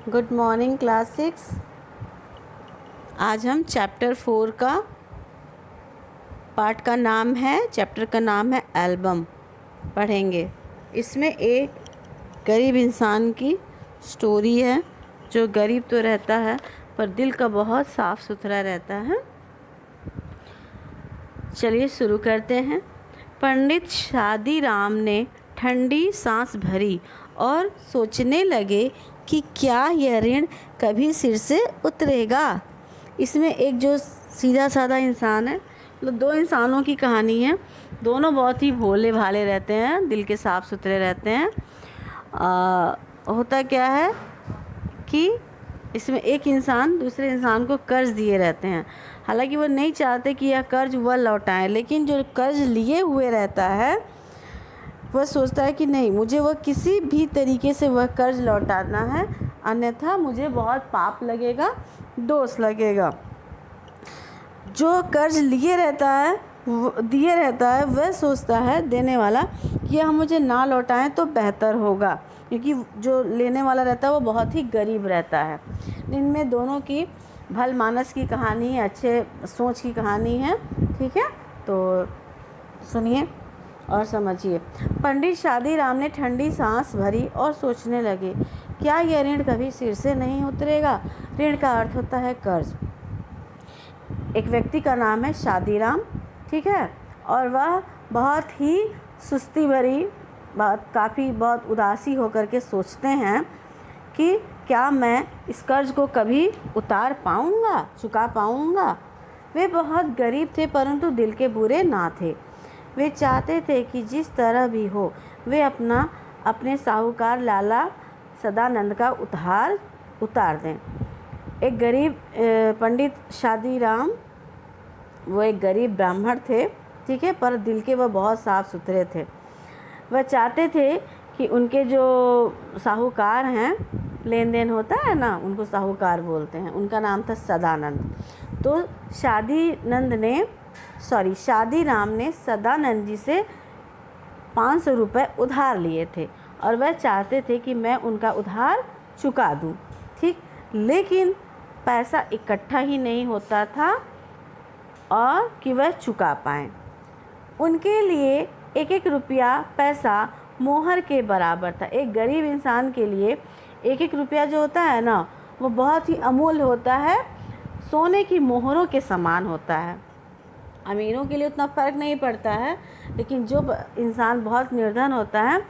Good morning class 6। आज हम chapter 4 का पार्ट का नाम है चैप्टर का नाम है एल्बम पढ़ेंगे। इसमें एक गरीब इंसान की स्टोरी है जो गरीब तो रहता है पर दिल का बहुत साफ़ सुथरा रहता है। चलिए शुरू करते हैं। पंडित शादीराम ने ठंडी सांस भरी और सोचने लगे कि क्या यह ऋण कभी सिर से उतरेगा। इसमें एक जो सीधा साधा इंसान है, मतलब दो इंसानों की कहानी है। दोनों बहुत ही भोले भाले रहते हैं, दिल के साफ़ सुथरे रहते हैं। होता क्या है कि इसमें एक इंसान दूसरे इंसान को कर्ज दिए रहते हैं। हालांकि वो नहीं चाहते कि यह कर्ज वह लौटाएं, लेकिन जो कर्ज लिए हुए रहता है वह सोचता है कि नहीं, मुझे वह किसी भी तरीके से वह कर्ज लौटाना है, अन्यथा मुझे बहुत पाप लगेगा, दोष लगेगा। जो कर्ज दिए रहता है वह सोचता है देने वाला कि यह मुझे ना लौटाएं तो बेहतर होगा, क्योंकि जो लेने वाला रहता है वो बहुत ही गरीब रहता है। इनमें दोनों की भल मानस की कहानी है, अच्छे सोच की कहानी है। ठीक है, तो सुनिए और समझिए। पंडित शादीराम ने ठंडी सांस भरी और सोचने लगे, क्या यह ऋण कभी सिर से नहीं उतरेगा। ऋण का अर्थ होता है कर्ज। एक व्यक्ति का नाम है शादीराम, ठीक है, और वह बहुत ही सुस्ती भरी, बहुत उदासी होकर के सोचते हैं कि क्या मैं इस कर्ज को कभी उतार पाऊँगा, चुका पाऊँगा। वे बहुत गरीब थे परंतु दिल के बुरे ना थे। वे चाहते थे कि जिस तरह भी हो वे अपने साहूकार लाला सदानंद का उधार उतार दें। एक गरीब पंडित शादीराम, वो एक गरीब ब्राह्मण थे, ठीक है, पर दिल के वह बहुत साफ़ सुथरे थे। वह चाहते थे कि उनके जो साहूकार हैं, लेन देन होता है ना, उनको साहूकार बोलते हैं, उनका नाम था सदानंद। तो शादीराम ने सदानंद जी से 500 रुपये उधार लिए थे और वह चाहते थे कि मैं उनका उधार चुका दूं, ठीक। लेकिन पैसा इकट्ठा ही नहीं होता था और कि वह चुका पाएँ। उनके लिए एक एक रुपया पैसा मोहर के बराबर था। एक गरीब इंसान के लिए एक एक रुपया जो होता है ना, वो बहुत ही अमूल्य होता है, सोने की मोहरों के समान होता है। अमीरों के लिए उतना फ़र्क नहीं पड़ता है, लेकिन जो इंसान बहुत निर्धन होता है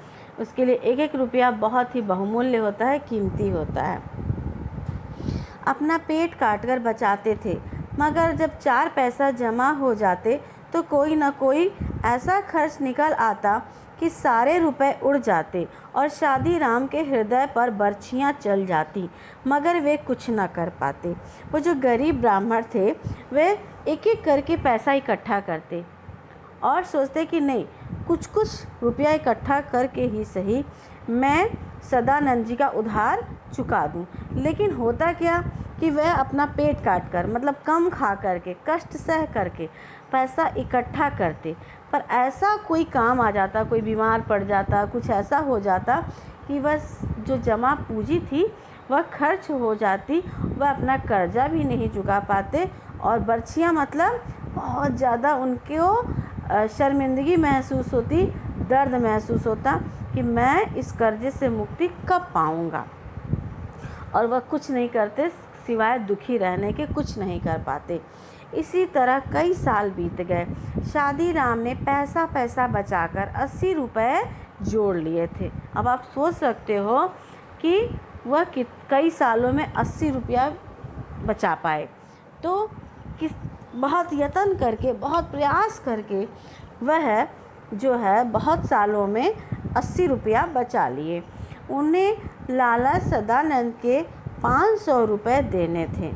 उसके लिए एक एक रुपया बहुत ही बहुमूल्य होता है, कीमती होता है। अपना पेट काटकर बचाते थे, मगर जब 4 पैसा जमा हो जाते तो कोई ना कोई ऐसा खर्च निकल आता कि सारे रुपए उड़ जाते और शादीराम के हृदय पर बर्छियाँ चल जाती, मगर वे कुछ न कर पाते। वो जो गरीब ब्राह्मण थे वे एक एक करके पैसा इकट्ठा करते और सोचते कि नहीं, कुछ कुछ रुपया इकट्ठा करके ही सही मैं सदानंद जी का उधार चुका दूं। लेकिन होता क्या कि वह अपना पेट काट कर, मतलब कम खा करके, कष्ट सह करके पैसा इकट्ठा करते, पर ऐसा कोई काम आ जाता, कोई बीमार पड़ जाता, कुछ ऐसा हो जाता कि वह जो जमा पूंजी थी वह खर्च हो जाती, वह अपना कर्जा भी नहीं चुका पाते और बर्छियाँ, मतलब बहुत ज़्यादा उनको शर्मिंदगी महसूस होती, दर्द महसूस होता कि मैं इस कर्जे से मुक्ति कब पाऊँगा। और वह कुछ नहीं करते सिवाय दुखी रहने के, कुछ नहीं कर पाते। इसी तरह कई साल बीत गए। शादीराम ने पैसा बचाकर 80 रुपये जोड़ लिए थे। अब आप सोच सकते हो कि वह कई सालों में 80 रुपया बचा पाए। तो बहुत यत्न करके, बहुत प्रयास करके वह जो है बहुत सालों में 80 रुपया बचा लिए। उन्हें लाला सदानंद के 500 रुपये देने थे।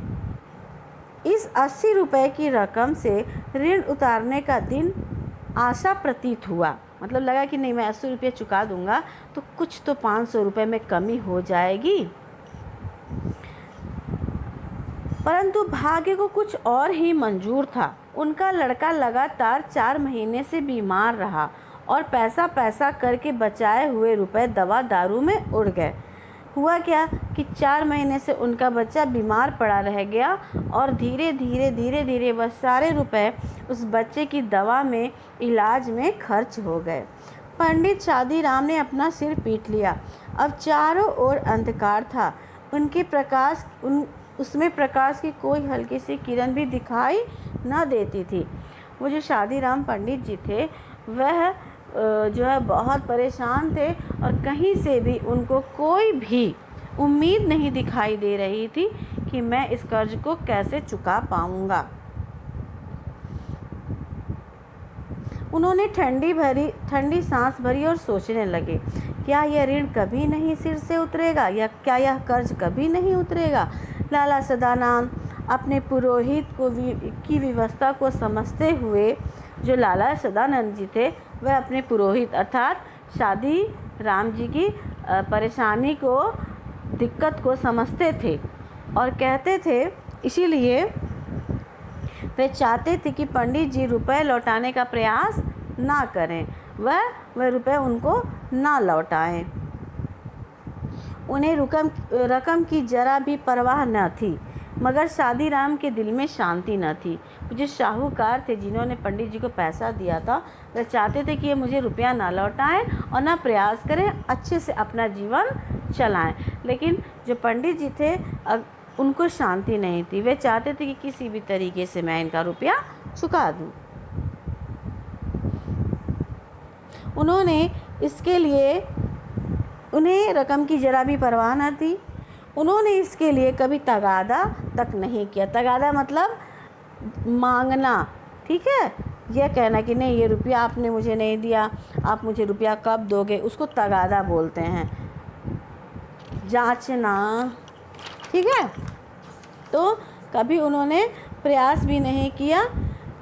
इस 80 रुपये की रकम से ऋण उतारने का दिन आशा प्रतीत हुआ, मतलब लगा कि नहीं, मैं 80 रुपये चुका दूंगा तो कुछ तो 500 रुपये में कमी हो जाएगी। परंतु भाग्य को कुछ और ही मंजूर था। उनका लड़का लगातार 4 महीने से बीमार रहा और पैसा करके बचाए हुए रुपए दवा दारू में उड़ गए। हुआ क्या कि 4 महीने से उनका बच्चा बीमार पड़ा रह गया और धीरे धीरे वह सारे रुपए उस बच्चे की दवा में, इलाज में खर्च हो गए। पंडित शादीराम ने अपना सिर पीट लिया। अब चारों ओर अंधकार था। उसमें प्रकाश की कोई हल्की सी किरण भी दिखाई न देती थी। वो जो शादीराम पंडित जी थे वह जो है बहुत परेशान थे और कहीं से भी उनको कोई भी उम्मीद नहीं दिखाई दे रही थी कि मैं इस कर्ज को कैसे चुका पाऊंगा। उन्होंने ठंडी सांस भरी और सोचने लगे, क्या यह ऋण कभी नहीं सिर से उतरेगा, या क्या यह कर्ज कभी नहीं उतरेगा। लाला सदानंद अपने पुरोहित की व्यवस्था को समझते हुए, जो लाला सदानंद जी थे वह अपने पुरोहित अर्थात शादी राम जी की परेशानी को, दिक्कत को समझते थे और कहते थे, इसीलिए वे चाहते थे कि पंडित जी रुपए लौटाने का प्रयास ना करें, वह रुपए उनको ना लौटाएं। उन्हें रकम की जरा भी परवाह न थी, मगर शादीराम के दिल में शांति न थी। जो साहूकार थे जिन्होंने पंडित जी को पैसा दिया था, वह चाहते थे कि ये मुझे रुपया ना लौटाएं और ना प्रयास करें, अच्छे से अपना जीवन चलाएं। लेकिन जो पंडित जी थे उनको शांति नहीं थी। वे चाहते थे कि किसी भी तरीके से मैं इनका रुपया चुका दूं। उन्हें रकम की जरा भी परवाह न थी। उन्होंने इसके लिए कभी तगादा तक नहीं किया। तगादा मतलब मांगना, ठीक है, यह कहना कि नहीं ये रुपया आपने मुझे नहीं दिया, आप मुझे रुपया कब दोगे, उसको तगादा बोलते हैं, जांचना, ठीक है। तो कभी उन्होंने प्रयास भी नहीं किया,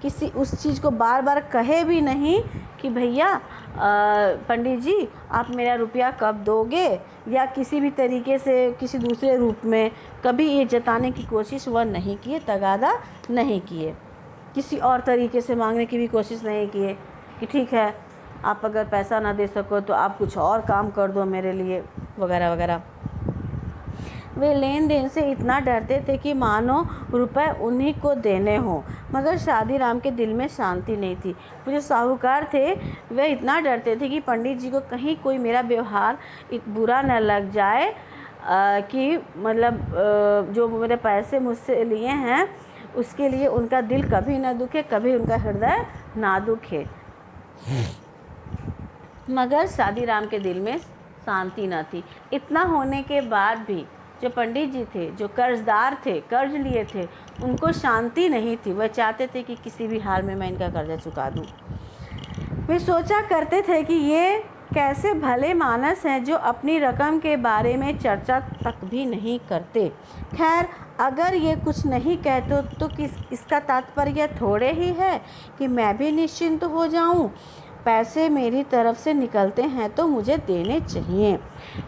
किसी उस चीज़ को बार बार कहे भी नहीं कि भैया पंडित जी आप मेरा रुपया कब दोगे, या किसी भी तरीके से किसी दूसरे रूप में कभी ये जताने की कोशिश वह नहीं किए, तगादा नहीं किए, किसी और तरीके से मांगने की भी कोशिश नहीं किए कि ठीक है आप अगर पैसा ना दे सको तो आप कुछ और काम कर दो मेरे लिए, वगैरह वगैरह। वे लेन देन से इतना डरते थे कि मानो रुपए उन्हीं को देने हों, मगर शादीराम के दिल में शांति नहीं थी। वो जो साहूकार थे वे इतना डरते थे कि पंडित जी को कहीं कोई मेरा व्यवहार बुरा न लग जाए, कि मतलब जो मेरे पैसे मुझसे लिए हैं उसके लिए उनका दिल कभी न दुखे, कभी उनका हृदय ना दुखे। मगर शादीराम के दिल में शांति न थी। इतना होने के बाद भी जो पंडित जी थे, जो कर्जदार थे, कर्ज लिए थे, उनको शांति नहीं थी। वह चाहते थे कि किसी भी हाल में मैं इनका कर्जा चुका दूं। वे सोचा करते थे कि ये कैसे भले मानस हैं जो अपनी रकम के बारे में चर्चा तक भी नहीं करते। खैर, अगर ये कुछ नहीं कहते तो इसका तात्पर्य थोड़े ही है कि मैं भी निश्चिंत हो जाऊं। पैसे मेरी तरफ से निकलते हैं तो मुझे देने चाहिए।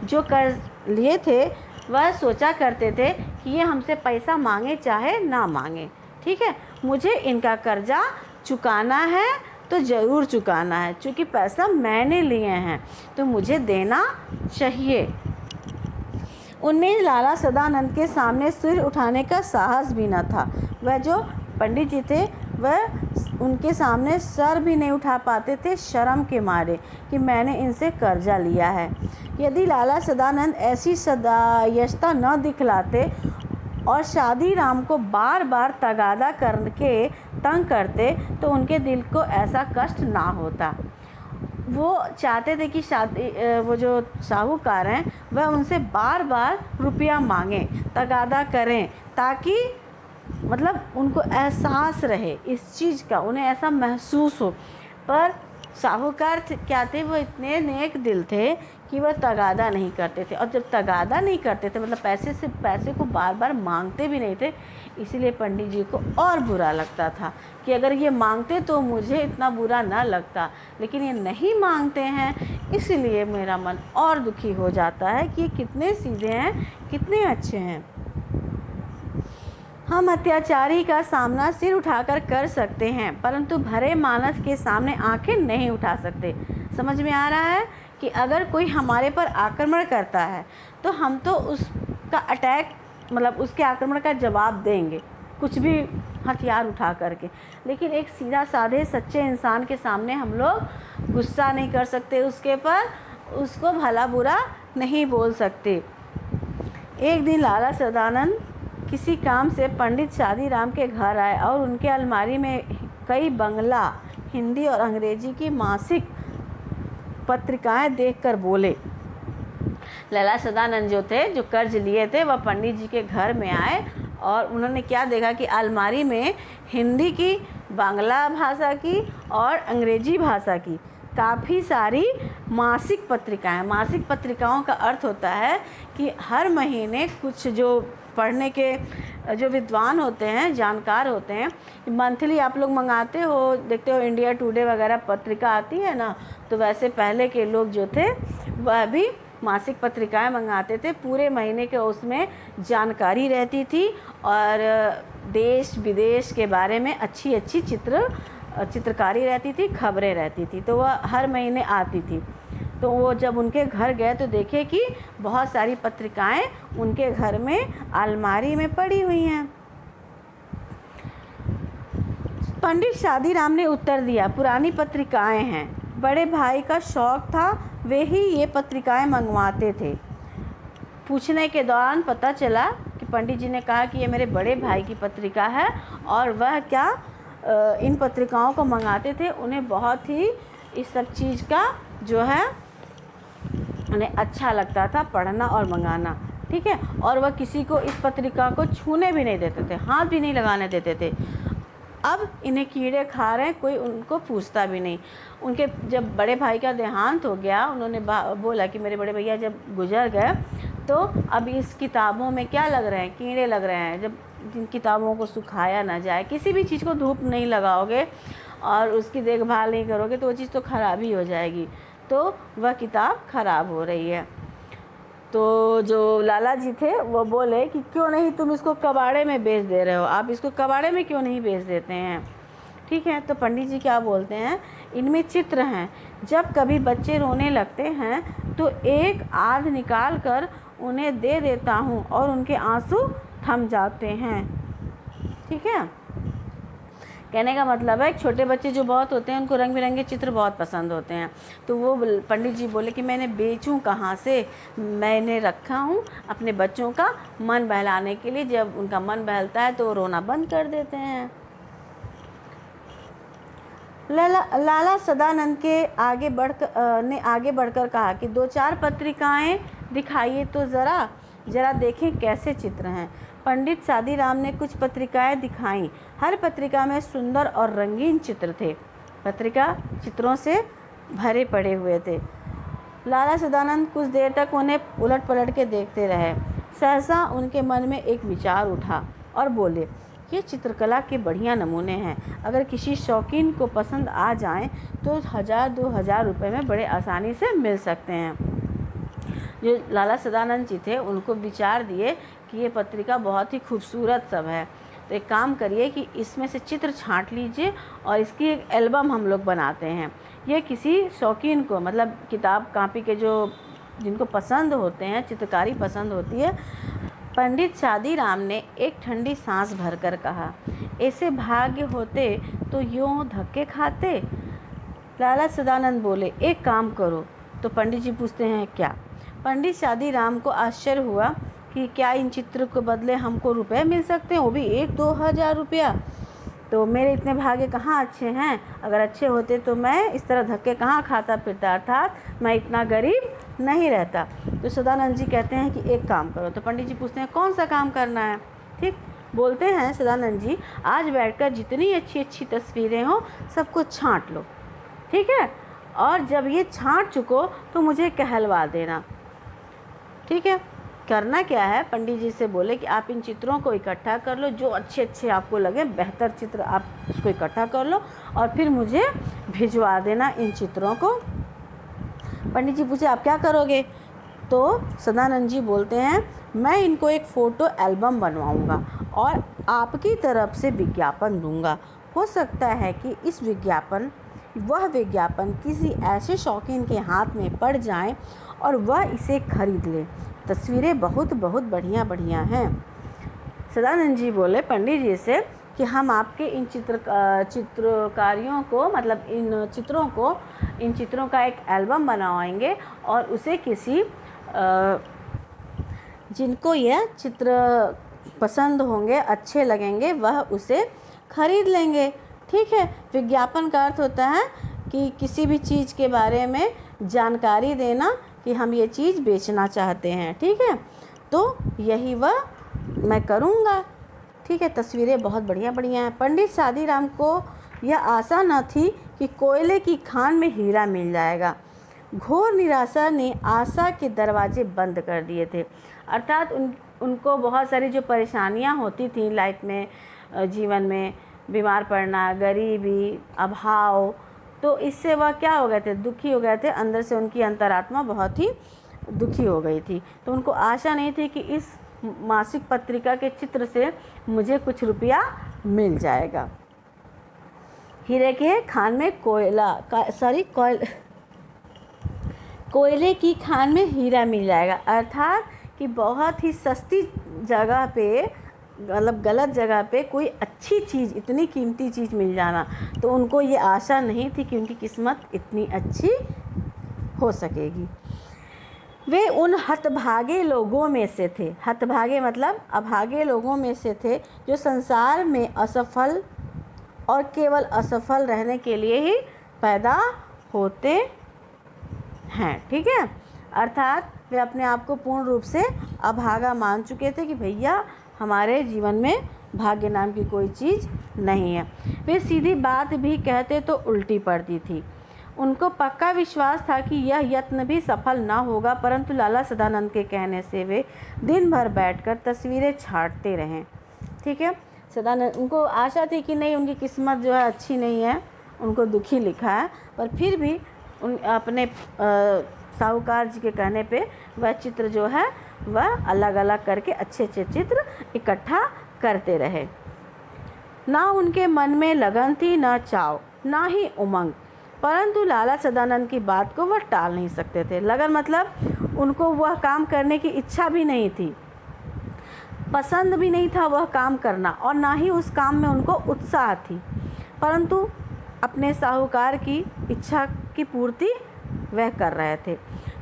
जो कर्ज लिए थे वह सोचा करते थे कि ये हमसे पैसा मांगे चाहे ना मांगे, ठीक है, मुझे इनका कर्जा चुकाना है तो ज़रूर चुकाना है, क्योंकि पैसा मैंने लिए हैं तो मुझे देना चाहिए। उनमें लाला सदानंद के सामने सिर उठाने का साहस भी न था। वह जो पंडित जी थे वह उनके सामने सर भी नहीं उठा पाते थे शर्म के मारे कि मैंने इनसे कर्जा लिया है। यदि लाला सदानंद ऐसी सदायशता न दिखलाते और शादीराम को बार बार तगादा करके तंग करते तो उनके दिल को ऐसा कष्ट ना होता। वो चाहते थे कि वो जो साहूकार हैं वह उनसे बार बार रुपया मांगें, तगादा करें, ताकि मतलब उनको एहसास रहे इस चीज़ का, उन्हें ऐसा महसूस हो। पर साहूकार क्या थे, वो इतने नेक दिल थे कि वह तगादा नहीं करते थे। और जब तगादा नहीं करते थे मतलब पैसे को बार बार मांगते भी नहीं थे, इसीलिए पंडित जी को और बुरा लगता था कि अगर ये मांगते तो मुझे इतना बुरा ना लगता, लेकिन ये नहीं मांगते हैं इसलिए मेरा मन और दुखी हो जाता है कि ये कितने सीधे हैं, कितने अच्छे हैं। हम अत्याचारी का सामना सिर उठाकर कर सकते हैं, परंतु भरे मानस के सामने आंखें नहीं उठा सकते। समझ में आ रहा है कि अगर कोई हमारे पर आक्रमण करता है तो हम तो उसका अटैक मतलब उसके आक्रमण का जवाब देंगे, कुछ भी हथियार उठा करके। लेकिन एक सीधा साधे सच्चे इंसान के सामने हम लोग गुस्सा नहीं कर सकते उसके पर, उसको भला बुरा नहीं बोल सकते। एक दिन लाला सदानंद किसी काम से पंडित शादीराम के घर आए और उनके अलमारी में कई बंगला, हिंदी और अंग्रेजी की मासिक पत्रिकाएं देखकर बोले। लाला सदानंद जो थे, जो कर्ज लिए थे, वह पंडित जी के घर में आए और उन्होंने क्या देखा कि अलमारी में हिंदी की, बांग्ला भाषा की और अंग्रेजी भाषा की काफ़ी सारी मासिक पत्रिकाएं। मासिक पत्रिकाओं का अर्थ होता है कि हर महीने कुछ जो पढ़ने के जो विद्वान होते हैं, जानकार होते हैं, मंथली आप लोग मंगाते हो, देखते हो इंडिया टुडे वगैरह पत्रिका आती है ना, तो वैसे पहले के लोग जो थे वह भी मासिक पत्रिकाएं मंगाते थे। पूरे महीने के उसमें जानकारी रहती थी और देश विदेश के बारे में अच्छी अच्छी चित्रकारी रहती थी, खबरें रहती थी, तो वह हर महीने आती थी। तो वो जब उनके घर गए तो देखे कि बहुत सारी पत्रिकाएं उनके घर में अलमारी में पड़ी हुई हैं। पंडित शादीराम ने उत्तर दिया, पुरानी पत्रिकाएं हैं, बड़े भाई का शौक था, वे ही ये पत्रिकाएं मंगवाते थे। पूछने के दौरान पता चला कि पंडित जी ने कहा कि ये मेरे बड़े भाई की पत्रिका है और वह क्या इन पत्रिकाओं को मंगाते थे। उन्हें बहुत ही इस सब चीज़ का जो है उन्हें अच्छा लगता था पढ़ना और मंगाना, ठीक है। और वह किसी को इस पत्रिका को छूने भी नहीं देते थे, हाथ भी नहीं लगाने देते थे। अब इन्हें कीड़े खा रहे हैं, कोई उनको पूछता भी नहीं। उनके जब बड़े भाई का देहांत हो गया, उन्होंने बोला कि मेरे बड़े भैया जब गुजर गए तो अब इस किताबों में क्या लग रहे हैं, कीड़े लग रहे हैं। जब जिन किताबों को सुखाया ना जाए, किसी भी चीज़ को धूप नहीं लगाओगे और उसकी देखभाल नहीं करोगे तो वो चीज़ तो ख़राब ही हो जाएगी। तो वह किताब ख़राब हो रही है। तो जो लाला जी थे वो बोले कि क्यों नहीं तुम इसको कबाड़े में बेच दे रहे हो, आप इसको कबाड़े में क्यों नहीं बेच देते हैं, ठीक है। तो पंडित जी क्या बोलते हैं, इनमें चित्र हैं, जब कभी बच्चे रोने लगते हैं तो एक आध निकाल कर उन्हें दे देता हूँ और उनके आंसू थम जाते हैं, ठीक है। कहने का मतलब है छोटे बच्चे जो बहुत होते हैं उनको रंग बिरंगे चित्र बहुत पसंद होते हैं। तो वो पंडित जी बोले कि मैंने बेचूं कहाँ से, मैंने रखा हूँ अपने बच्चों का मन बहलाने के लिए। जब उनका मन बहलता है तो वो रोना बंद कर देते हैं। लाला सदानंद के आगे बढ़कर कहा कि 2-4 पत्रिकाएं दिखाइए तो ज़रा देखें कैसे चित्र हैं। पंडित शादीराम ने कुछ पत्रिकाएं दिखाईं। हर पत्रिका में सुंदर और रंगीन चित्र थे। पत्रिका चित्रों से भरे पड़े हुए थे। लाला सदानंद कुछ देर तक उन्हें उलट पलट के देखते रहे। सहसा उनके मन में एक विचार उठा और बोले, ये चित्रकला के बढ़िया नमूने हैं, अगर किसी शौकीन को पसंद आ जाएं तो 1000-2000 रुपये में बड़े आसानी से मिल सकते हैं। जो लाला सदानंद जी थे उनको विचार दिए कि ये पत्रिका बहुत ही खूबसूरत सब है, तो एक काम करिए कि इसमें से चित्र छांट लीजिए और इसकी एक एल्बम हम लोग बनाते हैं। ये किसी शौकीन को, मतलब किताब कापी के जो जिनको पसंद होते हैं, चित्रकारी पसंद होती है। पंडित शादीराम ने एक ठंडी सांस भरकर कहा, ऐसे भाग्य होते तो यूँ धक्के खाते। लाला सदानंद बोले, एक काम करो। तो पंडित जी पूछते हैं क्या? पंडित शादीराम को आश्चर्य हुआ कि क्या इन चित्र के बदले हमको रुपए मिल सकते हैं, वो भी 1-2 हज़ार रुपया। तो मेरे इतने भाग्य कहाँ अच्छे हैं, अगर अच्छे होते तो मैं इस तरह धक्के कहाँ खाता फिरता, अर्थात मैं इतना गरीब नहीं रहता। तो सदानंद जी कहते हैं कि एक काम करो। तो पंडित जी पूछते हैं कौन सा काम करना है, ठीक। बोलते हैं सदानंद जी, आज बैठकर जितनी अच्छी अच्छी तस्वीरें हों सबको छांट लो, ठीक है, और जब ये छांट चुको तो मुझे कहलवा देना, ठीक है। करना क्या है, पंडित जी से बोले कि आप इन चित्रों को इकट्ठा कर लो, जो अच्छे अच्छे आपको लगे, बेहतर चित्र आप उसको इकट्ठा कर लो और फिर मुझे भिजवा देना इन चित्रों को। पंडित जी पूछे आप क्या करोगे? तो सदानंद जी बोलते हैं मैं इनको एक फ़ोटो एल्बम बनवाऊंगा और आपकी तरफ से विज्ञापन दूंगा। हो सकता है कि इस विज्ञापन वह विज्ञापन किसी ऐसे शौकीन के हाथ में पड़ जाए और वह इसे खरीद ले। तस्वीरें बहुत बहुत बढ़िया बढ़िया हैं। सदानंद जी बोले पंडित जी से कि हम आपके इन चित्रकारियों को, मतलब इन चित्रों का एक एल्बम बनवाएंगे और उसे किसी जिनको यह चित्र पसंद होंगे, अच्छे लगेंगे, वह उसे खरीद लेंगे। ठीक है। विज्ञापन का अर्थ होता है कि किसी भी चीज़ के बारे में जानकारी देना कि हम ये चीज़ बेचना चाहते हैं। ठीक है, तो यही वह मैं करूँगा। ठीक है। तस्वीरें बहुत बढ़िया बढ़िया हैं। पंडित शादीराम को यह आशा न थी कि कोयले की खान में हीरा मिल जाएगा। घोर निराशा ने आशा के दरवाजे बंद कर दिए थे। अर्थात उनको बहुत सारी जो परेशानियां होती थी लाइफ में, जीवन में, बीमार पड़ना, गरीबी, अभाव, तो इससे वह क्या हो गए थे, दुखी हो गए थे। अंदर से उनकी अंतरात्मा बहुत ही दुखी हो गई थी। तो उनको आशा नहीं थी कि इस मासिक पत्रिका के चित्र से मुझे कुछ रुपया मिल जाएगा। हीरे के खान में कोयले की खान में हीरा मिल जाएगा। अर्थात कि बहुत ही सस्ती जगह पे, मतलब गलत जगह पे कोई अच्छी चीज़, इतनी कीमती चीज़ मिल जाना, तो उनको ये आशा नहीं थी कि उनकी किस्मत इतनी अच्छी हो सकेगी। वे उन हतभागे लोगों में से थे। हतभागे मतलब अभागे लोगों में से थे जो संसार में असफल और केवल असफल रहने के लिए ही पैदा होते हैं। ठीक है। अर्थात वे अपने आप को पूर्ण रूप से अभागा मान चुके थे कि भैया हमारे जीवन में भाग्य नाम की कोई चीज़ नहीं है। वे सीधी बात भी कहते तो उल्टी पड़ती थी। उनको पक्का विश्वास था कि यह यत्न भी सफल ना होगा, परंतु लाला सदानंद के कहने से वे दिन भर बैठकर तस्वीरें छांटते रहें। ठीक है। सदानंद, उनको आशा थी कि नहीं, उनकी किस्मत जो है अच्छी नहीं है, उनको दुखी लिखा है, पर फिर भी अपने साहूकार जी के कहने पे वह चित्र जो है वह अलग अलग करके अच्छे अच्छे चित्र इकट्ठा करते रहे। ना उनके मन में लगन थी, ना चाव, ना ही उमंग, परंतु लाला सदानंद की बात को वह टाल नहीं सकते थे। लगन मतलब उनको वह काम करने की इच्छा भी नहीं थी, पसंद भी नहीं था वह काम करना, और ना ही उस काम में उनको उत्साह थी, परंतु अपने साहूकार की इच्छा की पूर्ति वह कर रहे थे।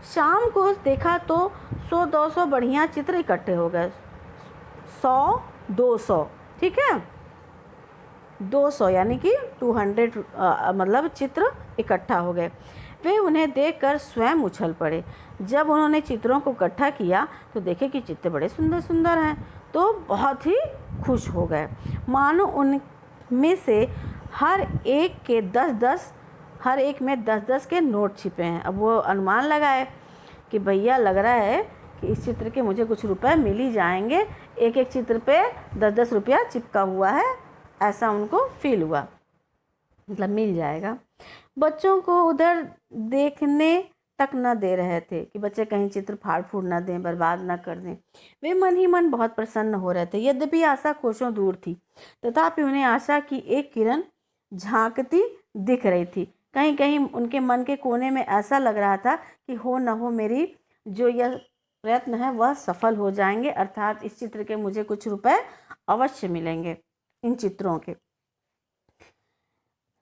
शाम को देखा तो 100-200 बढ़िया चित्र इकट्ठे हो गए। 100-200, ठीक है, 200 यानी कि 200 मतलब चित्र इकट्ठा हो गए। वे उन्हें देखकर स्वयं उछल पड़े। जब उन्होंने चित्रों को इकट्ठा किया तो देखे कि चित्र बड़े सुंदर सुंदर हैं, तो बहुत ही खुश हो गए। मानो उनमें से हर एक में 10-10 के नोट छिपे हैं। अब वो अनुमान लगाए कि भैया लग रहा है कि इस चित्र के मुझे कुछ रुपए मिल ही जाएंगे, एक एक चित्र पे 10-10 रुपया चिपका हुआ है, ऐसा उनको फील हुआ, मतलब मिल जाएगा। बच्चों को उधर देखने तक न दे रहे थे कि बच्चे कहीं चित्र फाड़ फूड़ न दें, बर्बाद न कर दें। वे मन ही मन बहुत प्रसन्न हो रहे थे। यद्यपि आशा कोसों दूर थी, तथापि उन्हें आशा की एक किरण झांकती दिख रही थी। कहीं कहीं उनके मन के कोने में ऐसा लग रहा था कि हो न हो मेरी जो यह प्रयत्न है वह सफल हो जाएंगे, अर्थात इस चित्र के मुझे कुछ रुपए अवश्य मिलेंगे इन चित्रों के।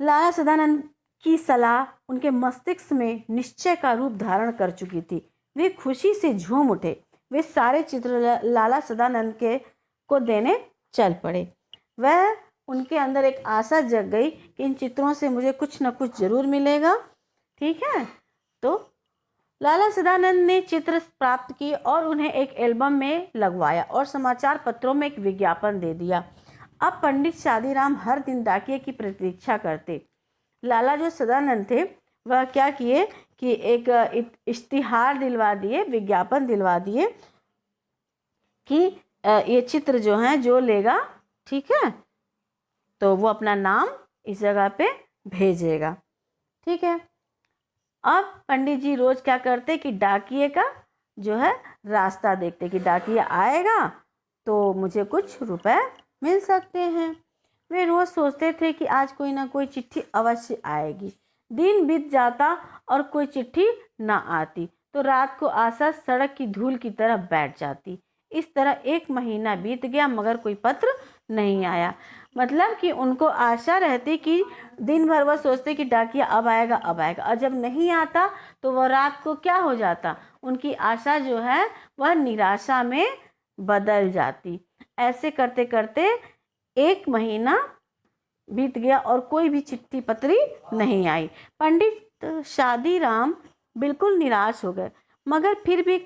लाला सदानंद की सलाह उनके मस्तिष्क में निश्चय का रूप धारण कर चुकी थी। वे खुशी से झूम उठे। वे सारे चित्र लाला सदानंद को देने चल पड़े। वह उनके अंदर एक आशा जग गई कि इन चित्रों से मुझे कुछ न कुछ जरूर मिलेगा। ठीक है। तो लाला सदानंद ने चित्र प्राप्त किए और उन्हें एक एल्बम में लगवाया और समाचार पत्रों में एक विज्ञापन दे दिया। अब पंडित शादीराम हर दिन डाकिये की प्रतीक्षा करते। लाला जो सदानंद थे वह क्या किए कि एक इश्तिहार दिलवा दिए, विज्ञापन दिलवा दिए कि ये चित्र जो हैं जो लेगा, ठीक है, तो वो अपना नाम इस जगह पे भेजेगा। ठीक है। अब पंडित जी रोज क्या करते कि डाकिये का जो है रास्ता देखते कि डाकिया आएगा तो मुझे कुछ रुपए मिल सकते हैं। वे रोज सोचते थे कि आज कोई ना कोई चिट्ठी अवश्य आएगी। दिन बीत जाता और कोई चिट्ठी ना आती, तो रात को आशा सड़क की धूल की तरह बैठ जाती। इस तरह 1 महीना बीत गया मगर कोई पत्र नहीं आया। मतलब कि उनको आशा रहती कि दिन भर वह सोचते कि डाकिया अब आएगा अब आएगा, और जब नहीं आता तो वह रात को क्या हो जाता, उनकी आशा जो है वह निराशा में बदल जाती। ऐसे करते करते 1 महीना बीत गया और कोई भी चिट्ठी पत्री नहीं आई। पंडित शादीराम बिल्कुल निराश हो गए, मगर फिर भी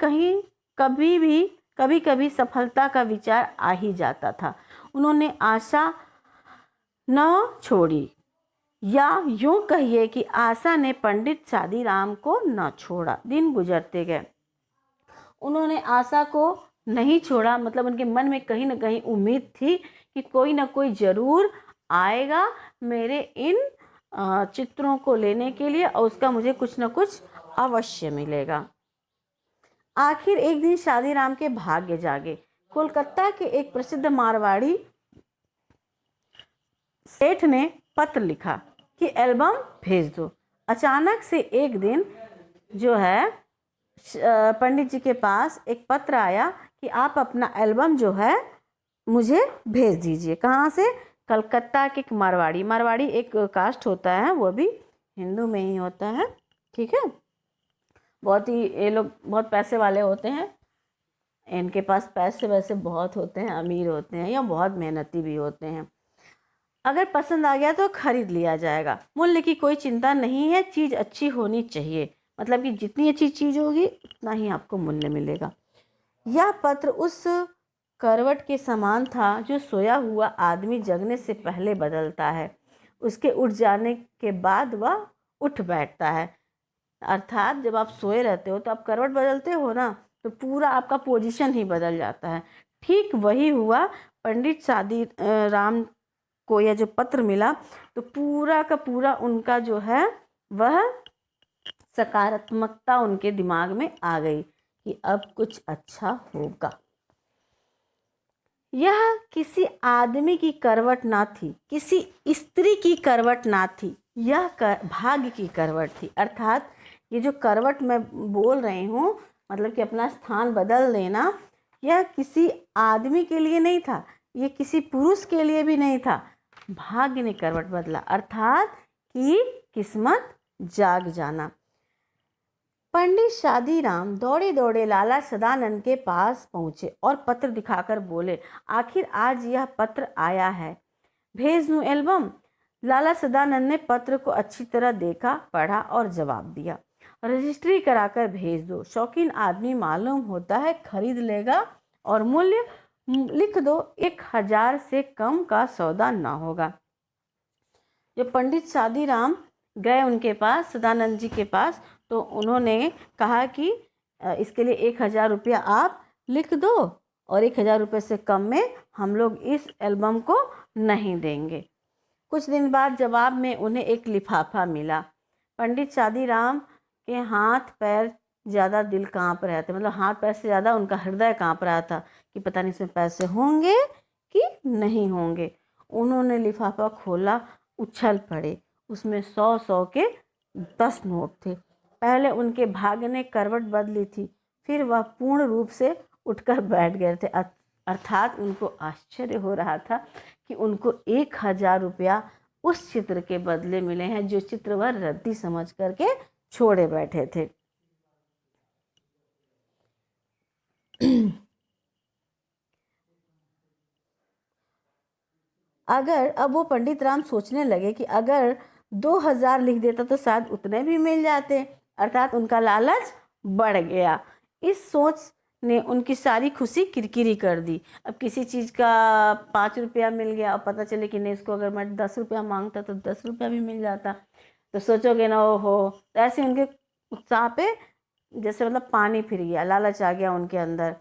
कभी कभी सफलता का विचार आ ही जाता था। उन्होंने आशा न छोड़ी, या यूं कहिए कि आशा ने पंडित शादीराम को न छोड़ा। दिन गुजरते गए, उन्होंने आशा को नहीं छोड़ा। मतलब उनके मन में कहीं ना कहीं उम्मीद थी कि कोई ना कोई ज़रूर आएगा मेरे इन चित्रों को लेने के लिए, और उसका मुझे कुछ ना कुछ अवश्य मिलेगा। आखिर एक दिन शादीराम के भाग्य जागे। कोलकाता के एक प्रसिद्ध मारवाड़ी सेठ ने पत्र लिखा कि एल्बम भेज दो। अचानक से एक दिन जो है पंडित जी के पास एक पत्र आया कि आप अपना एल्बम जो है मुझे भेज दीजिए। कहाँ से? कलकत्ता के मारवाड़ी एक कास्ट होता है, वो भी हिंदू में ही होता है। ठीक है, बहुत ही ये लोग बहुत पैसे वाले होते हैं, इनके पास पैसे वैसे बहुत होते हैं, अमीर होते हैं या बहुत मेहनती भी होते हैं। अगर पसंद आ गया तो खरीद लिया जाएगा, मूल्य की कोई चिंता नहीं है, चीज़ अच्छी होनी चाहिए। मतलब कि जितनी अच्छी चीज़ होगी उतना ही आपको मूल्य मिलेगा। यह पत्र उस करवट के समान था जो सोया हुआ आदमी जगने से पहले बदलता है, उसके उठ जाने के बाद वह उठ बैठता है। अर्थात जब आप सोए रहते हो तो आप करवट बदलते हो ना, तो पूरा आपका पोजीशन ही बदल जाता है। ठीक वही हुआ पंडित शादीराम को। यह जो पत्र मिला तो पूरा का पूरा उनका जो है वह सकारात्मकता उनके दिमाग में आ गई कि अब कुछ अच्छा होगा। यह किसी आदमी की करवट ना थी, किसी स्त्री की करवट ना थी, यह भाग्य की करवट थी। अर्थात ये जो करवट मैं बोल रही हूँ, मतलब कि अपना स्थान बदल देना, यह किसी आदमी के लिए नहीं था, ये किसी पुरुष के लिए भी नहीं था, भाग्य ने करवट बदला, अर्थात कि किस्मत जाग जाना। पंडित शादीराम दौड़े दौड़े लाला सदानंद के पास पहुँचे और पत्र दिखाकर बोले, आखिर आज यह पत्र आया है, भेज दूँ एल्बम? लाला सदानंद ने पत्र को अच्छी तरह देखा, पढ़ा और जवाब दिया, रजिस्ट्री कराकर भेज दो, शौकीन आदमी मालूम होता है खरीद लेगा, और मूल्य लिख दो, 1000 से कम का सौदा ना होगा। जब पंडित शादीराम गए उनके पास, सदानंद जी के पास, तो उन्होंने कहा कि इसके लिए 1000 रुपया आप लिख दो, और 1000 रुपये से कम में हम लोग इस एल्बम को नहीं देंगे। कुछ दिन बाद जवाब में उन्हें एक लिफाफा मिला। पंडित शादीराम के हाथ पैर ज़्यादा दिल काँप रहे थे, मतलब हाथ पैर से ज़्यादा उनका हृदय काँप रहा था कि पता नहीं इसमें पैसे होंगे कि नहीं होंगे। उन्होंने लिफाफा खोला, उछल पड़े, उसमें 100 के 10 नोट थे। पहले उनके भाग्य ने करवट बदली थी, फिर वह पूर्ण रूप से उठकर बैठ गए थे। अर्थात उनको आश्चर्य हो रहा था कि उनको 1000 रुपया उस चित्र के बदले मिले हैं जो चित्र वह रद्दी समझ करके छोड़े बैठे थे। अगर अब वो पंडित राम सोचने लगे कि अगर 2000 लिख देता तो शायद उतने भी मिल जाते, अर्थात उनका लालच बढ़ गया। इस सोच ने उनकी सारी खुशी किरकिरी कर दी। अब किसी चीज़ का 5 रुपया मिल गया और पता चले कि नहीं, इसको अगर मैं 10 रुपया मांगता तो 10 रुपया भी मिल जाता, तो सोचोगे ना, ओहो। तो ऐसे उनके उत्साह पे जैसे मतलब पानी फिर गया, लालच आ गया उनके अंदर।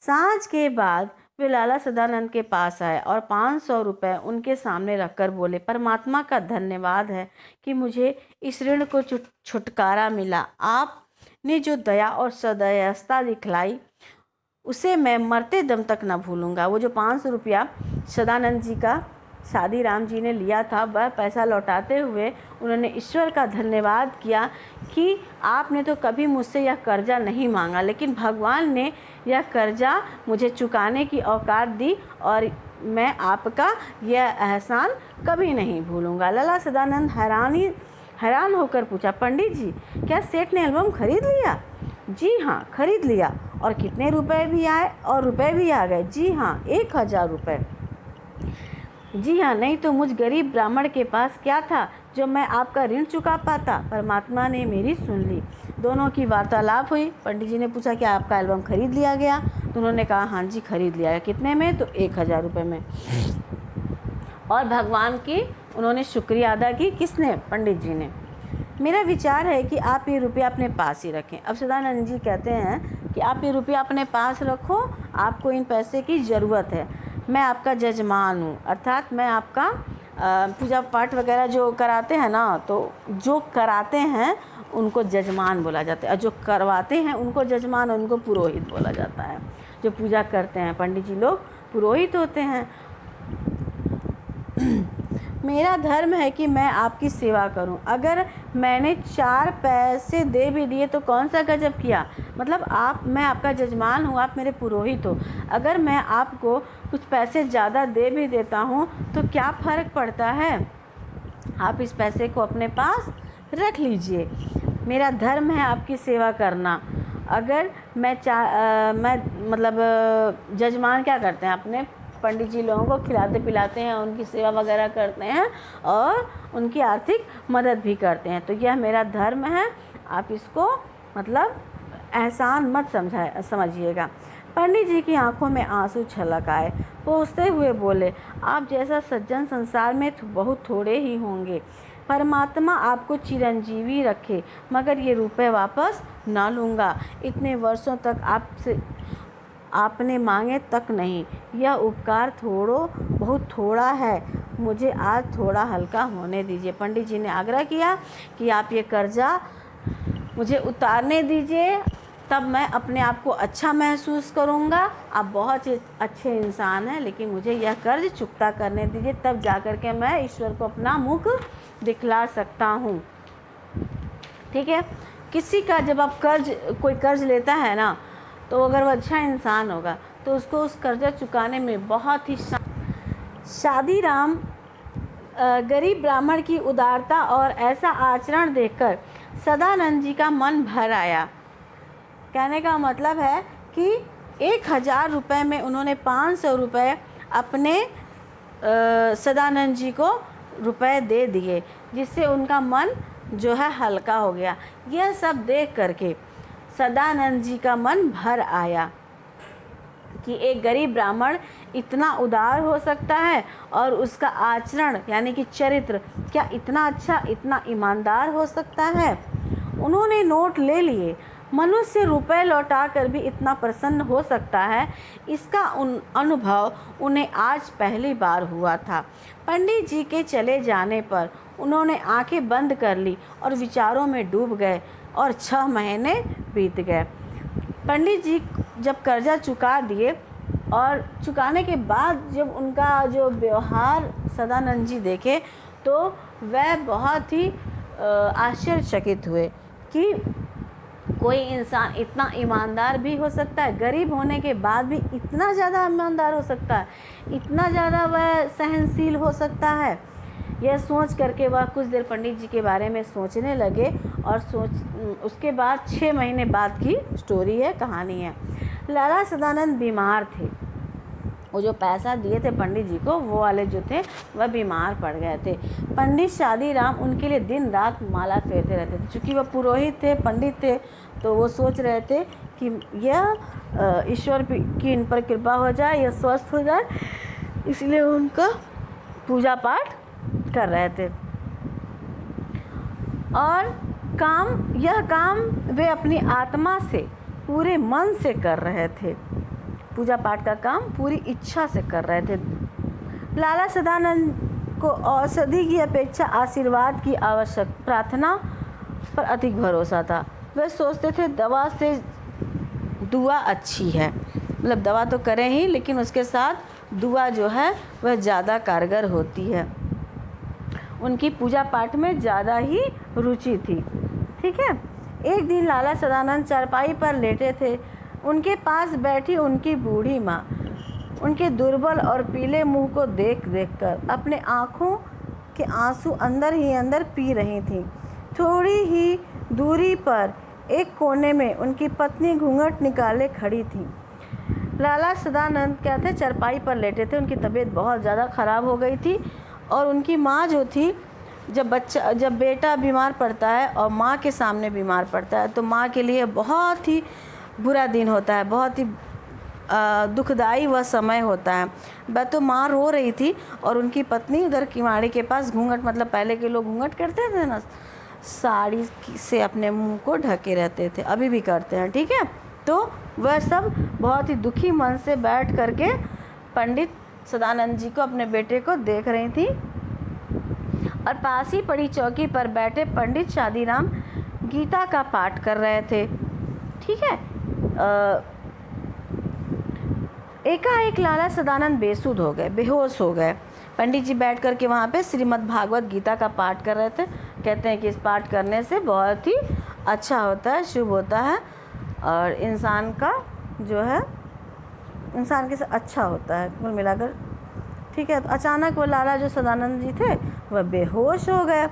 सांझ के बाद वे लाला सदानंद के पास आए और 500 रुपये उनके सामने रखकर बोले, परमात्मा का धन्यवाद है कि मुझे इस ऋण को छुटकारा मिला। आपने जो दया और सदयता दिखलाई उसे मैं मरते दम तक न भूलूंगा। वो जो 500 रुपया सदानंद जी का शादीराम जी ने लिया था वह पैसा लौटाते हुए उन्होंने ईश्वर का धन्यवाद किया कि आपने तो कभी मुझसे यह कर्जा नहीं मांगा, लेकिन भगवान ने यह कर्जा मुझे चुकाने की औकात दी और मैं आपका यह एहसान कभी नहीं भूलूंगा। लाला सदानंद हैरान होकर पूछा, पंडित जी क्या सेठ ने एल्बम खरीद लिया? जी हाँ, खरीद लिया। और कितने रुपए भी आए? और रुपए भी आ गए? जी हाँ, 1000 रुपये। जी हाँ, नहीं तो मुझ गरीब ब्राह्मण के पास क्या था जो मैं आपका ऋण चुका पाता। परमात्मा ने मेरी सुन ली। दोनों की वार्तालाप हुई। पंडित जी ने पूछा क्या आपका एल्बम खरीद लिया गया? तो उन्होंने कहा हाँ जी खरीद लिया गया। कितने में? तो 1000 रुपये में। और भगवान की उन्होंने शुक्रिया अदा की। किसने? पंडित जी ने। मेरा विचार है कि आप ये रुपया अपने पास ही रखें। अब सदानंद जी कहते हैं कि आप ये रुपया अपने पास रखो, आपको इन पैसे की ज़रूरत है। मैं आपका जजमान हूँ, अर्थात मैं आपका पूजा पाठ वगैरह जो कराते हैं ना, तो जो कराते हैं उनको जजमान बोला जाता है और जो करवाते हैं उनको जजमान, उनको पुरोहित बोला जाता है। जो पूजा करते हैं पंडित जी लोग पुरोहित होते हैं। मेरा धर्म है कि मैं आपकी सेवा करूं। अगर मैंने 4 पैसे दे भी दिए तो कौन सा गजब किया। मतलब मैं आपका जजमान हूं, आप मेरे पुरोहित हो। अगर मैं आपको कुछ पैसे ज़्यादा दे भी देता हूं तो क्या फ़र्क पड़ता है? आप इस पैसे को अपने पास रख लीजिए। मेरा धर्म है आपकी सेवा करना। अगर मैं जजमान क्या करते हैं, अपने पंडित जी लोगों को खिलाते पिलाते हैं, उनकी सेवा वगैरह करते हैं और उनकी आर्थिक मदद भी करते हैं। तो यह मेरा धर्म है, आप इसको एहसान मत समझिएगा। पंडित जी की आंखों में आंसू छलक आए। पूछते हुए बोले, आप जैसा सज्जन संसार में बहुत थोड़े ही होंगे। परमात्मा आपको चिरंजीवी रखे, मगर ये रुपए वापस ना लूँगा। इतने वर्षों तक आपने मांगे तक नहीं। यह उपकार बहुत थोड़ा है, मुझे आज थोड़ा हल्का होने दीजिए। पंडित जी ने आग्रह किया कि आप ये कर्जा मुझे उतारने दीजिए, तब मैं अपने आप को अच्छा महसूस करूँगा। आप बहुत ही अच्छे इंसान हैं, लेकिन मुझे यह कर्ज चुकता करने दीजिए, तब जाकर के मैं ईश्वर को अपना मुख दिखला सकता हूँ। ठीक है। किसी का जब आप कोई कर्ज लेता है ना, तो अगर वो अच्छा इंसान होगा तो उसको उस कर्जा चुकाने में बहुत ही शादीराम गरीब ब्राह्मण की उदारता और ऐसा आचरण देखकर सदानंद जी का मन भर आया। कहने का मतलब है कि 1000 रुपये में उन्होंने 500 रुपये अपने सदानंद जी को रुपए दे दिए, जिससे उनका मन जो है हल्का हो गया। यह सब देख करके सदानंद जी का मन भर आया कि एक गरीब ब्राह्मण इतना उदार हो सकता है और उसका आचरण यानी कि चरित्र क्या इतना अच्छा, इतना ईमानदार हो सकता है। उन्होंने नोट ले लिए। मनुष्य रुपए लौटा कर भी इतना प्रसन्न हो सकता है, इसका अनुभव उन्हें आज पहली बार हुआ था। पंडित जी के चले जाने पर उन्होंने आंखें बंद कर ली और विचारों में डूब गए और 6 महीने बीत गए। पंडित जी जब कर्जा चुका दिए और चुकाने के बाद जब उनका जो व्यवहार सदानंद जी देखे तो वह बहुत ही आश्चर्यचकित हुए कि कोई इंसान इतना ईमानदार भी हो सकता है, गरीब होने के बाद भी इतना ज़्यादा ईमानदार हो सकता है, इतना ज़्यादा वह सहनशील हो सकता है। यह सोच करके वह कुछ देर पंडित जी के बारे में सोचने लगे और उसके बाद 6 महीने बाद की स्टोरी है, कहानी है। लाला सदानंद बीमार थे। वो जो पैसा दिए थे पंडित जी को, वो वाले जो थे वह बीमार पड़ गए थे। पंडित शादीराम उनके लिए दिन रात माला फेरते रहते थे। चूँकि वह पुरोहित थे, पंडित थे, तो वो सोच रहे थे कि यह ईश्वर की इन पर कृपा हो जाए, यह स्वस्थ हो जाए, इसलिए उनका पूजा पाठ कर रहे थे। और यह काम वे अपनी आत्मा से, पूरे मन से कर रहे थे। पूजा पाठ का काम पूरी इच्छा से कर रहे थे। लाला सदानंद को औषधि की अपेक्षा आशीर्वाद की आवश्यक प्रार्थना पर अधिक भरोसा था। वे सोचते थे दवा से दुआ अच्छी है, मतलब दवा तो करें ही, लेकिन उसके साथ दुआ जो है वह ज़्यादा कारगर होती है। उनकी पूजा पाठ में ज़्यादा ही रुचि थी। ठीक है। एक दिन लाला सदानंद चारपाई पर लेटे थे। उनके पास बैठी उनकी बूढ़ी माँ उनके दुर्बल और पीले मुंह को देख कर अपने आँखों के आंसू अंदर ही अंदर पी रही थी। थोड़ी ही दूरी पर एक कोने में उनकी पत्नी घूंघट निकाले खड़ी थी। लाला सदानंद क्या थे, चारपाई पर लेटे थे। उनकी तबीयत बहुत ज़्यादा ख़राब हो गई थी और उनकी माँ जो थी, जब बेटा बीमार पड़ता है और माँ के सामने बीमार पड़ता है तो माँ के लिए बहुत ही बुरा दिन होता है, बहुत ही दुखदाई वह समय होता है। वह तो माँ रो रही थी और उनकी पत्नी उधर किवाड़ी के पास घूंघट, मतलब पहले के लोग घूंघट करते थे ना, साड़ी से अपने मुंह को ढके रहते थे, अभी भी करते हैं। ठीक है। तो वह सब बहुत ही दुखी मन से बैठ करके पंडित सदानंद जी को, अपने बेटे को देख रही थी और पास ही पड़ी चौकी पर बैठे पंडित शादीराम गीता का पाठ कर रहे थे। ठीक है। एकाएक लाला सदानंद बेसुध हो गए, बेहोश हो गए। पंडित जी बैठ कर के वहाँ पे श्रीमद् भागवत गीता का पाठ कर रहे थे। कहते हैं कि इस पाठ करने से बहुत ही अच्छा होता है, शुभ होता है और इंसान का जो है, इंसान के साथ अच्छा होता है कुल मिलाकर। ठीक है। तो अचानक वो लाला जो सदानंद जी थे वह बेहोश हो गए।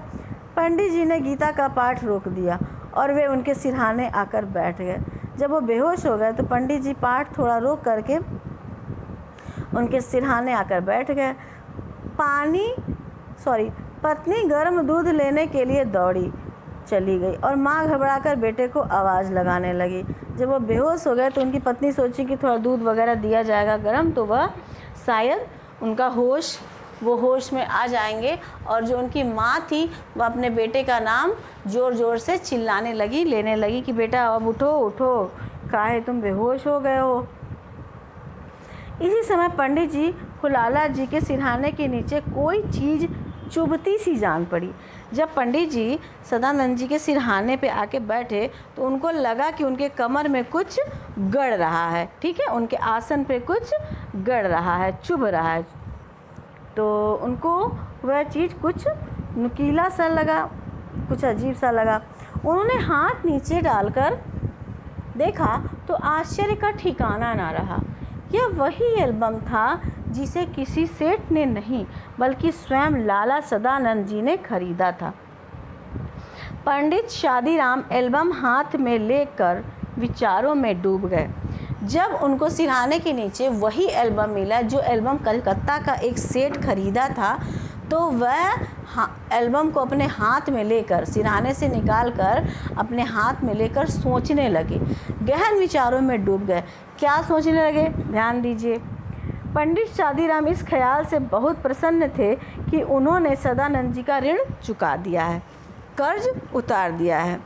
पंडित जी ने गीता का पाठ रोक दिया और वे उनके सिरहाने आकर बैठ गए। जब वो बेहोश हो गए तो पंडित जी पाठ थोड़ा रोक करके उनके सिरहाने आकर बैठ गए। पत्नी गर्म दूध लेने के लिए दौड़ी चली गई और माँ घबराकर बेटे को आवाज़ लगाने लगी। जब वो बेहोश हो गए तो उनकी पत्नी सोची कि थोड़ा दूध वगैरह दिया जाएगा गर्म, तो वह शायद उनका होश में आ जाएंगे। और जो उनकी माँ थी वह अपने बेटे का नाम ज़ोर ज़ोर से चिल्लाने लगी, लेने लगी कि बेटा अब उठो उठो, काहे तुम बेहोश हो गए हो। इसी समय पंडित जी को लाला जी के सिरहाने के नीचे कोई चीज़ चुभती सी जान पड़ी। जब पंडित जी सदानंद जी के सिरहाने पे आके बैठे तो उनको लगा कि उनके कमर में कुछ गड़ रहा है। ठीक है। उनके आसन पे कुछ गड़ रहा है, चुभ रहा है। तो उनको वह चीज़ कुछ नुकीला सा लगा, कुछ अजीब सा लगा। उन्होंने हाथ नीचे डालकर देखा तो आश्चर्य का ठिकाना ना रहा। यह वही एल्बम था जिसे किसी सेठ ने नहीं बल्कि स्वयं लाला सदानंद जी ने खरीदा था। पंडित शादीराम एल्बम हाथ में लेकर विचारों में डूब गए। जब उनको सिरहाने के नीचे वही एल्बम मिला जो एल्बम कलकत्ता का एक सेठ खरीदा था, तो वह एल्बम को अपने हाथ में लेकर, सिरहाने से निकाल कर अपने हाथ में लेकर सोचने लगे, गहन विचारों में डूब गए। क्या सोचने लगे, ध्यान दीजिए। पंडित शादीराम इस ख्याल से बहुत प्रसन्न थे कि उन्होंने सदानंद जी का ऋण चुका दिया है, कर्ज उतार दिया है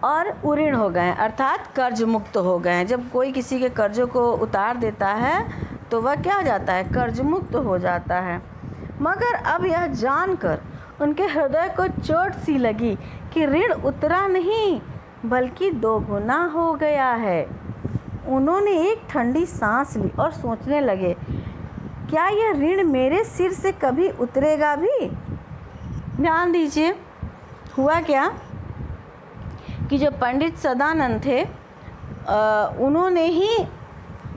और उऋण हो गए, अर्थात कर्ज मुक्त हो गए हैं। जब कोई किसी के कर्जों को उतार देता है तो वह क्या हो जाता है, कर्ज मुक्त हो जाता है। मगर अब यह जानकर उनके हृदय को चोट सी लगी कि ऋण उतरा नहीं बल्कि दोगुना हो गया है। उन्होंने एक ठंडी सांस ली और सोचने लगे, क्या यह ऋण मेरे सिर से कभी उतरेगा भी। ध्यान दीजिए, हुआ क्या कि जो पंडित सदानंद थे उन्होंने ही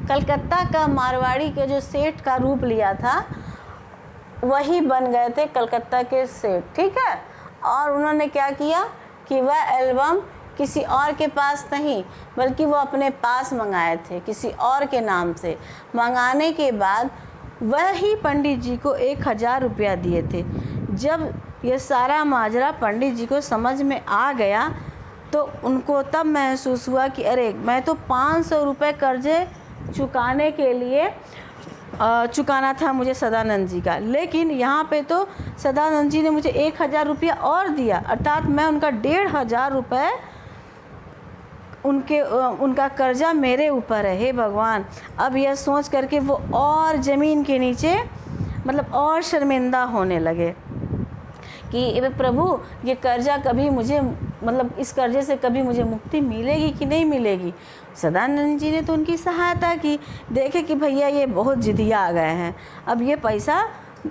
कलकत्ता का मारवाड़ी के जो सेठ का रूप लिया था, वही बन गए थे कलकत्ता के सेठ। ठीक है। और उन्होंने क्या किया कि वह एल्बम किसी और के पास नहीं बल्कि वो अपने पास मंगाए थे, किसी और के नाम से। मंगाने के बाद वह ही पंडित जी को 1000 रुपया दिए थे। जब ये सारा माजरा पंडित जी को समझ में आ गया तो उनको तब महसूस हुआ कि अरे, मैं तो 500 रुपये कर्जे चुकाने के लिए चुकाना था मुझे सदानंद जी का, लेकिन यहाँ पे तो सदानंद जी ने मुझे 1000 रुपया और दिया, अर्थात मैं उनका 1500 रुपये उनका कर्जा मेरे ऊपर है। हे भगवान, अब यह सोच करके वो और ज़मीन के नीचे, मतलब और शर्मिंदा होने लगे कि प्रभु, ये कर्जा कभी मुझे, मतलब इस कर्जे से कभी मुझे मुक्ति मिलेगी कि नहीं मिलेगी। सदानंद जी ने तो उनकी सहायता की। देखे कि भैया ये बहुत जिदिया आ गए हैं, अब ये पैसा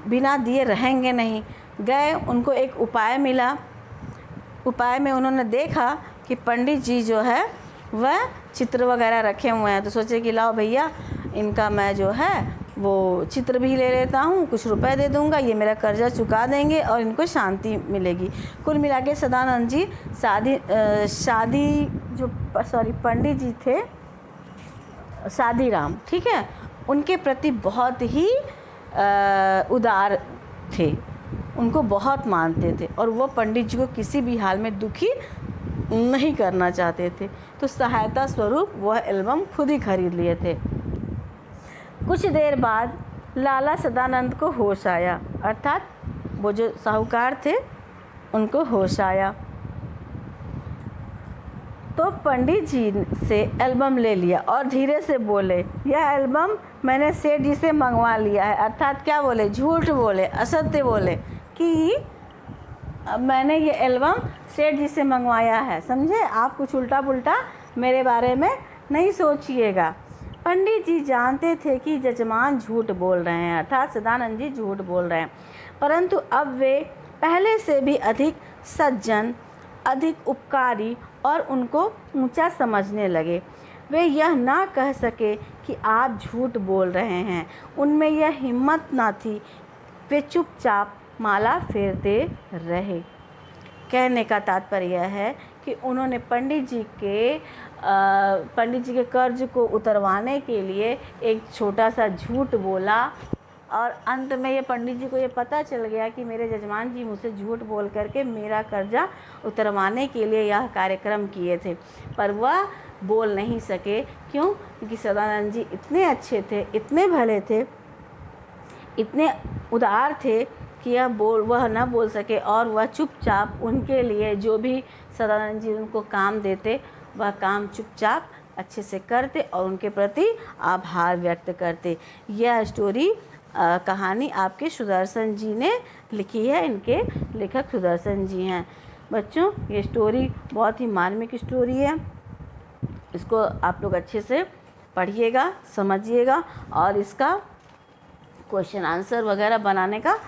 बिना दिए रहेंगे नहीं। गए, उनको एक उपाय मिला। उपाय में उन्होंने देखा कि पंडित जी जो है वह चित्र वगैरह रखे हुए हैं, तो सोचे कि लाओ भैया इनका मैं जो है वो चित्र भी ले लेता हूँ, कुछ रुपए दे दूँगा, ये मेरा कर्जा चुका देंगे और इनको शांति मिलेगी। कुल मिला के सदानंद जी पंडित जी थे शादीराम, ठीक है, उनके प्रति बहुत ही उदार थे, उनको बहुत मानते थे और वो पंडित जी को किसी भी हाल में दुखी नहीं करना चाहते थे। तो सहायता स्वरूप वह एल्बम खुद ही खरीद लिए थे। कुछ देर बाद लाला सदानंद को होश आया, अर्थात वो जो साहूकार थे उनको होश आया। तो पंडित जी से एल्बम ले लिया और धीरे से बोले, यह एल्बम मैंने सेठ जी से मंगवा लिया है। अर्थात क्या बोले? झूठ बोले, असत्य बोले कि मैंने ये एल्बम सेठ जी से मंगवाया है। समझे? आप कुछ उल्टा पुल्टा मेरे बारे में नहीं सोचिएगा। पंडित जी जानते थे कि जजमान झूठ बोल रहे हैं, अर्थात सदानंद जी झूठ बोल रहे हैं, परंतु अब वे पहले से भी अधिक सज्जन, अधिक उपकारी और उनको ऊंचा समझने लगे। वे यह ना कह सके कि आप झूठ बोल रहे हैं, उनमें यह हिम्मत ना थी। वे चुपचाप माला फेरते रहे। कहने का तात्पर्य है कि उन्होंने पंडित जी के कर्ज को उतरवाने के लिए एक छोटा सा झूठ बोला और अंत में ये पंडित जी को ये पता चल गया कि मेरे जजमान जी मुझसे झूठ बोल करके मेरा कर्जा उतरवाने के लिए यह कार्यक्रम किए थे, पर वह बोल नहीं सके। क्यों? क्योंकि सदानंद जी इतने अच्छे थे, इतने भले थे, इतने उदार थे कि वह न बोल सके और वह चुपचाप उनके लिए जो भी सदानंद जी उनको काम देते वह काम चुपचाप अच्छे से करते और उनके प्रति आभार व्यक्त करते। यह स्टोरी कहानी आपके सुदर्शन जी ने लिखी है, इनके लेखक सुदर्शन जी हैं। बच्चों, ये स्टोरी बहुत ही मार्मिक स्टोरी है, इसको आप लोग अच्छे से पढ़िएगा, समझिएगा और इसका क्वेश्चन आंसर वगैरह बनाने का